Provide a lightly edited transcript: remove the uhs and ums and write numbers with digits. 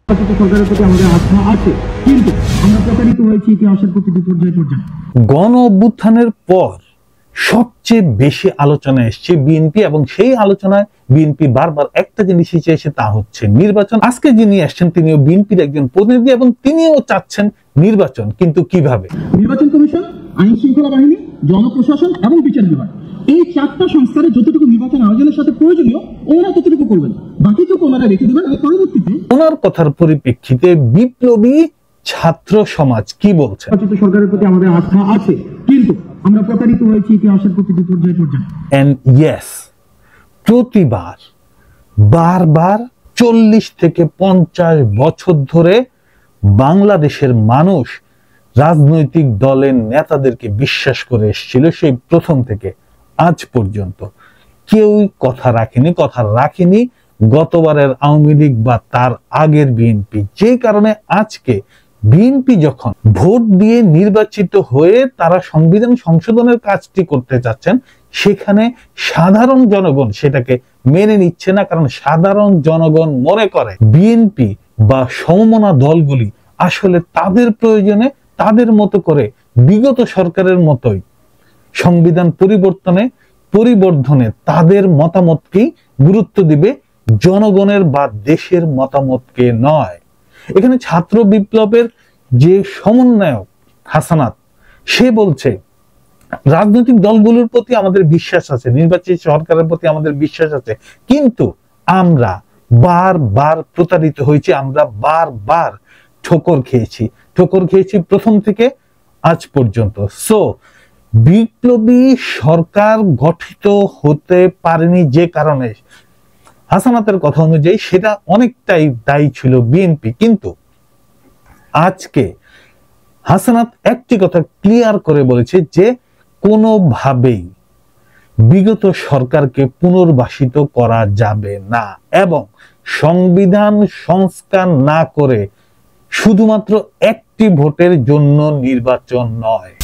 সরকারের প্রতি আমাদের আস্থা আছে, কিন্তু আমরা প্রতারিত হয়েছি ইতিহাসের প্রতিটি পর্যায়ে। গণ অভ্যুত্থানের পর সবচেয়ে বেশি আলোচনা এসছে বিএনপি, এবং সেই আলোচনায় বিএনপি বারবার একটা জিনিসই চেয়েছে, তা হচ্ছে নির্বাচন। আজকে যিনি আসছেন তিনিও বিএনপির একজন প্রতিনিধি এবং তিনিও চাচ্ছেন নির্বাচন, কিন্তু কিভাবে? নির্বাচন কমিশন, আইন শৃঙ্খলা বাহিনী, জনপ্রশাসন এবং বিচার বিভাগ, এই চারটা সংস্থারে যতটুকু নির্বাচন আয়োজনের সাথে প্রয়োজনীয় ওনারা ততটুকু করবেন, বাকিটুকু ওনারা রেখে দেবেন। পরবর্তীতে ওনার কথার পরিপ্রেক্ষিতে বিপ্লবী ছাত্র সমাজ কি বলছে? সরকারের প্রতি আমাদের আস্থা আছে, কিন্তু আমরা প্রতারিত হয়েছি ইতিহাসের প্রতিটি পর্যায়ে। এন্ড ইয়েস, প্রতিবার বারবার 40 থেকে 50 বছর ধরে বাংলাদেশের মানুষ রাজনৈতিক দলের নেতাদেরকে বিশ্বাস করে এসেছিল, সেই প্রথম থেকে আজ পর্যন্ত কেউই কথা রাখেনি গতবারের আওয়ামী লীগ বা তার আগের বিএনপি। যে কারণে আজকে বিএনপি যখন ভোট দিয়ে নির্বাচিত হয়ে তারা সংবিধান সংশোধনের কাজটি করতে চাচ্ছেন, সেখানে সাধারণ জনগণ সেটাকে মেনে নিচ্ছে না, কারণ সাধারণ জনগণ মনে করে বিএনপি বা সমমনা দলগুলি আসলে তাদের প্রয়োজনে তাদের মতো করে বিগত সরকারের মতোই সংবিধান পরিবর্ধনে তাদের মতামতকেই গুরুত্ব দিবে, জনগণের বা দেশের মতামতকে নয়। এখানে ছাত্র বিপ্লবের যে সমন্বয়ক হাসানাত, সে বলছে রাজনৈতিক দলগুলোর প্রতি আমাদের বিশ্বাস আছে, নির্বাচিত সরকারের প্রতি আমাদের বিশ্বাস আছে, কিন্তু আমরা বারবার প্রতারিত হয়েছি, আমরা বারবার ঠোকর খেয়েছি প্রথম থেকে আজ পর্যন্ত। সো বিপ্লবী সরকার গঠিত হতে পারেনি যে কারণে, হাসানাতের কথা অনুযায়ী সেটা অনেকটাই দায়ী ছিল বিএনপি। কিন্তু আজকে হাসানাত একটি কথা ক্লিয়ার করে বলেছে যে কোনোভাবেই বিগত সরকারকে পুনর্বাসিত করা যাবে না, এবং সংবিধান সংস্কার না করে শুধুমাত্র একটি ভোটের জন্য নির্বাচন নয়।